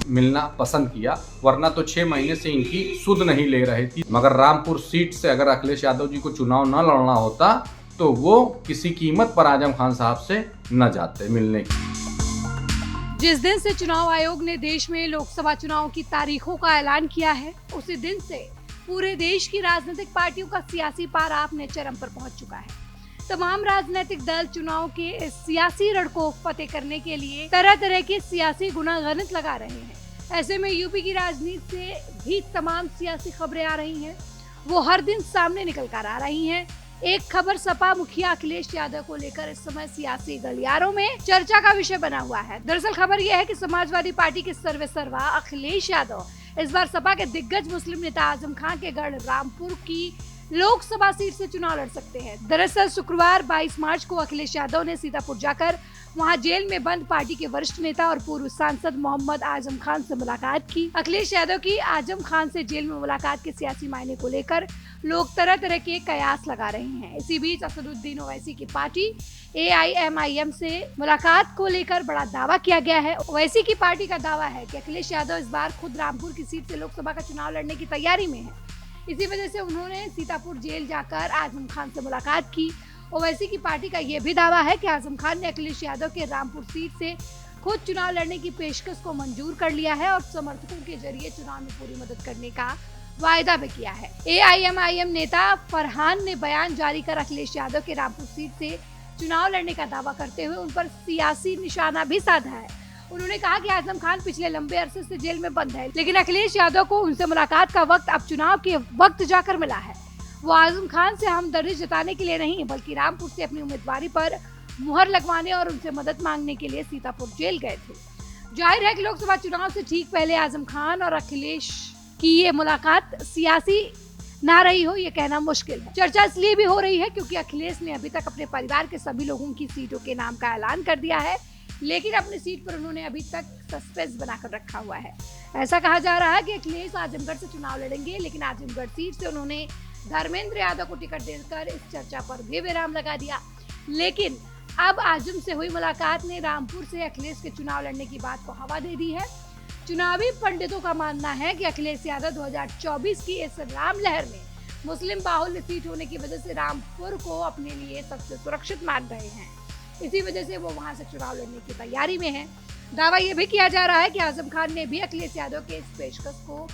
मिलना पसंद किया, वरना तो 6 महीने से इनकी सुध नहीं ले रही थी। मगर रामपुर सीट से अगर अखिलेश यादव जी को चुनाव न लड़ना होता तो वो किसी कीमत पर आजम खान साहब से न जाते मिलने की। जिस दिन से चुनाव आयोग ने देश में लोकसभा चुनाव की तारीखों का ऐलान किया है, उसी दिन से पूरे देश की राजनीतिक पार्टियों का सियासी पारा अपने चरम पर पहुंच चुका है। तमाम राजनीतिक दल चुनाव के इस सियासी रण को फतेह करने के लिए तरह तरह के सियासी गुनागणित लगा रहे हैं। ऐसे में यूपी की राजनीति से भी तमाम सियासी खबरें आ रही हैं, वो हर दिन सामने निकल कर आ रही हैं। एक खबर सपा मुखिया अखिलेश यादव को लेकर इस समय सियासी गलियारों में चर्चा का विषय बना हुआ है। दरअसल खबर यह है कि समाजवादी पार्टी के सर्वेसर्वा अखिलेश यादव इस बार सपा के दिग्गज मुस्लिम नेता आजम खान के गढ़ रामपुर की लोकसभा सीट से चुनाव लड़ सकते हैं। दरअसल शुक्रवार 22 मार्च को अखिलेश यादव ने सीतापुर जाकर वहां जेल में बंद पार्टी के वरिष्ठ नेता और पूर्व सांसद मोहम्मद आजम खान से मुलाकात की। अखिलेश यादव की आजम खान से जेल में मुलाकात के सियासी मायने को लेकर लोग तरह तरह के कयास लगा रहे हैं। इसी बीच असदुद्दीन ओवैसी की पार्टी AIMIM से मुलाकात को लेकर बड़ा दावा किया गया है। ओवैसी की पार्टी का दावा है कि अखिलेश यादव इस बार खुद रामपुर की सीट से लोकसभा का चुनाव लड़ने की तैयारी में है। इसी वजह से उन्होंने सीतापुर जेल जाकर आजम खान से मुलाकात की। ओवैसी की पार्टी का यह भी दावा है कि आजम खान ने अखिलेश यादव के रामपुर सीट से खुद चुनाव लड़ने की पेशकश को मंजूर कर लिया है और समर्थकों के जरिए चुनाव में पूरी मदद करने का वायदा भी किया है। AIMIM नेता फरहान ने बयान जारी कर अखिलेश यादव के रामपुर सीट से चुनाव लड़ने का दावा करते हुए उन पर सियासी निशाना भी साधा है। उन्होंने कहा कि आजम खान पिछले लंबे अरसे से जेल में बंद है, लेकिन अखिलेश यादव को उनसे मुलाकात का वक्त अब चुनाव के वक्त जाकर मिला है। वो आजम खान से हमदर्दी जताने के लिए नहीं, बल्कि रामपुर से अपनी उम्मीदवारी पर मुहर लगवाने और उनसे मदद मांगने के लिए सीतापुर जेल गए थे। जाहिर है कि लोकसभा चुनाव से ठीक पहले आजम खान और अखिलेश की ये मुलाकात सियासी ना रही हो, ये कहना मुश्किल है। चर्चा इसलिए भी हो रही है क्योंकि अखिलेश ने अभी तक अपने परिवार के सभी लोगों की सीटों के नाम का ऐलान कर दिया है, लेकिन अपनी सीट पर उन्होंने अभी तक सस्पेंस बनाकर रखा हुआ है। ऐसा कहा जा रहा है कि अखिलेश आजमगढ़ से चुनाव लड़ेंगे, लेकिन आजमगढ़ सीट से उन्होंने धर्मेंद्र यादव को टिकट देकर इस चर्चा पर भी विराम लगा दिया। लेकिन अब आजम से हुई मुलाकात ने रामपुर से अखिलेश के चुनाव लड़ने की बात को हवा दे दी है। चुनावी पंडितों का मानना है कि अखिलेश यादव 2024 की इस राम लहर में मुस्लिम बाहुल्य सीट होने की वजह से रामपुर को अपने लिए सबसे सुरक्षित मान रहे हैं। इसी वजह से वो वहां से चुनाव लड़ने की तैयारी में है। दावा यह भी किया जा रहा है कि आजम खान ने भी अखिलेश यादव के इस पेशकश को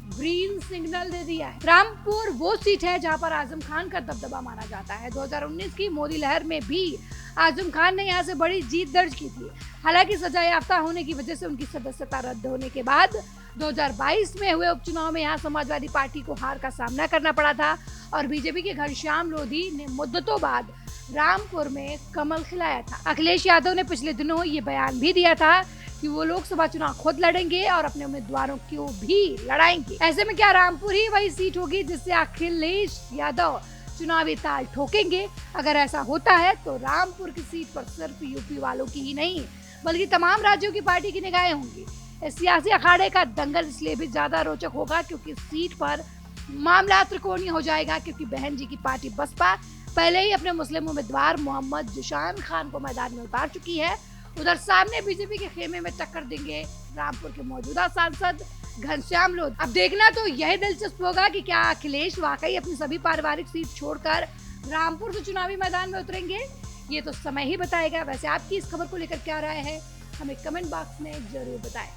ग्रीन सिग्नल दे दिया है। रामपुर वो सीट है जहां पर आजम खान का दबदबा माना जाता है। 2019 की मोदी लहर में भी आजम खान ने यहां से बड़ी जीत दर्ज की थी। हालांकि सजा याफ्ता होने की वजह से उनकी सदस्यता रद्द होने के बाद 2022 में हुए उपचुनाव में यहाँ समाजवादी पार्टी को हार का सामना करना पड़ा था और बीजेपी के घनश्याम लोधी ने मुद्दतों बाद रामपुर में कमल खिलाया था। अखिलेश यादव ने पिछले दिनों ये बयान भी दिया था कि वो लोकसभा चुनाव खुद लड़ेंगे और अपने उम्मीदवारों को भी लड़ाएंगे। ऐसे में क्या रामपुर ही वही सीट होगी जिससे अखिलेश यादव चुनावी ताल ठोकेंगे? अगर ऐसा होता है तो रामपुर की सीट पर सिर्फ यूपी वालों की ही नहीं, बल्कि तमाम राज्यों की पार्टी की निगाहें होंगी। इस सियासी अखाड़े का दंगल इसलिए भी ज्यादा रोचक होगा क्योंकि सीट पर मामला त्रिकोणीय हो जाएगा, क्योंकि बहन जी की पार्टी बसपा पहले ही अपने मुस्लिम उम्मीदवार मोहम्मद जिशान खान को मैदान में उतार चुकी है। उधर सामने बीजेपी के खेमे में टक्कर देंगे रामपुर के मौजूदा सांसद घनश्याम लोधी। अब देखना तो यह दिलचस्प होगा कि क्या अखिलेश वाकई अपनी सभी पारिवारिक सीट छोड़कर रामपुर से चुनावी मैदान में उतरेंगे। ये तो समय ही बताएगा। वैसे आपकी इस खबर को लेकर क्या राय है, हमें कमेंट बॉक्स में जरूर बताएं।